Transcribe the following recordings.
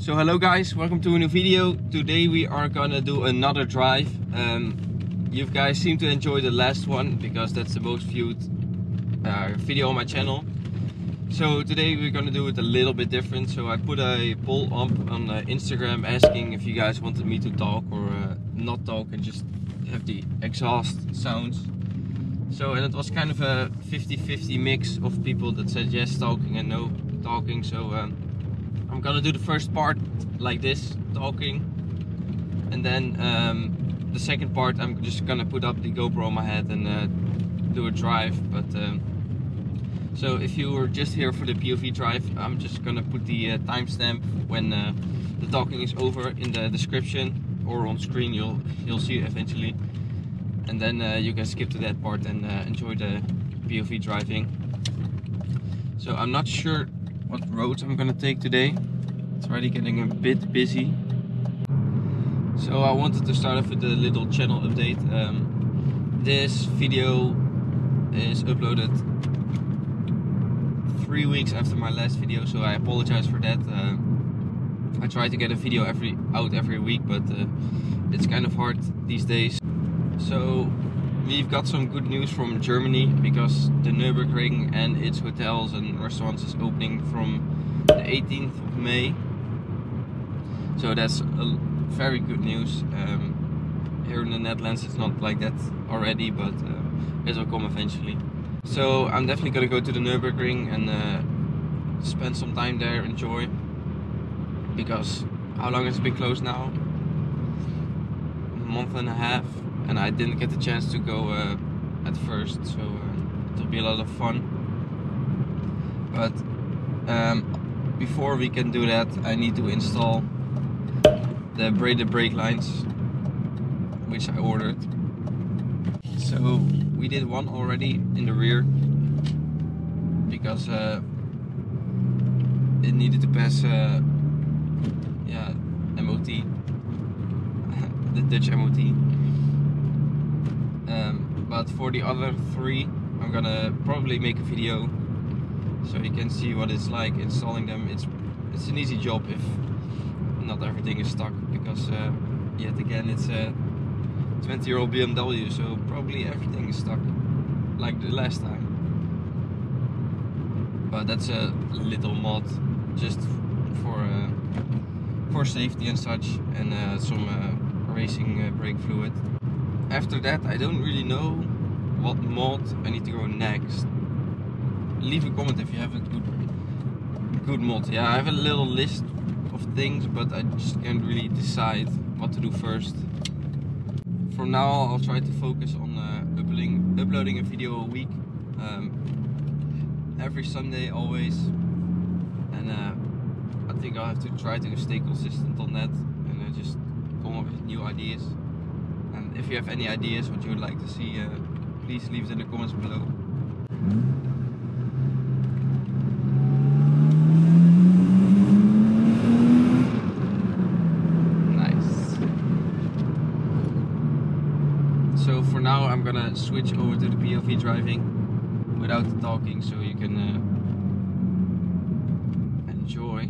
So hello guys, welcome to a new video. Today we are gonna do another drive. You guys seem to enjoy the last one because that's the most viewed video on my channel. So today we're gonna do it a little bit different. So I put a poll up on Instagram asking if you guys wanted me to talk or not talk and just have the exhaust sounds. So, and it was kind of a 50-50 mix of people that said yes talking and no talking. So I'm gonna do the first part like this, talking, and then the second part I'm just gonna put up the GoPro on my head and do a drive. But so if you were just here for the POV drive, I'm just gonna put the timestamp when the talking is over in the description or on screen. You'll see it eventually, and then you can skip to that part and enjoy the POV driving. So I'm not sure what roads I'm gonna take today. It's already getting a bit busy. So I wanted to start off with a little channel update. This video is uploaded 3 weeks after my last video, so I apologize for that. I try to get a video out every week, but it's kind of hard these days. So we've got some good news from Germany because the Nürburgring and its hotels and restaurants is opening from the 18th of May. So that's very good news. Here in the Netherlands it's not like that already, but it will come eventually. So I'm definitely gonna go to the Nürburgring and spend some time there, enjoy. Because how long has it been closed now? A month and a half. And I didn't get the chance to go at first, so it'll be a lot of fun. But before we can do that, I need to install the braided brake lines, which I ordered. So we did one already in the rear because it needed to pass MOT, the Dutch MOT. But for the other three, I'm gonna probably make a video so you can see what it's like installing them. It's an easy job if not everything is stuck, because yet again it's a 20-year-old BMW, so probably everything is stuck like the last time. But that's a little mod just for safety and such, and some racing brake fluid. After that, I don't really know what mod I need to go next. Leave a comment if you have a good mod. Yeah, I have a little list of things, but I just can't really decide what to do first. For now, I'll try to focus on uploading a video a week, every Sunday always, and I think I'll have to try to stay consistent on that and just come up with new ideas. And if you have any ideas what you would like to see, please leave it in the comments below. Nice. So for now I'm gonna switch over to the POV driving without the talking, so you can enjoy.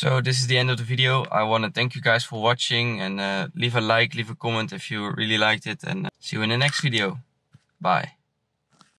So this is the end of the video. I want to thank you guys for watching, and leave a like, leave a comment if you really liked it, and see you in the next video. Bye.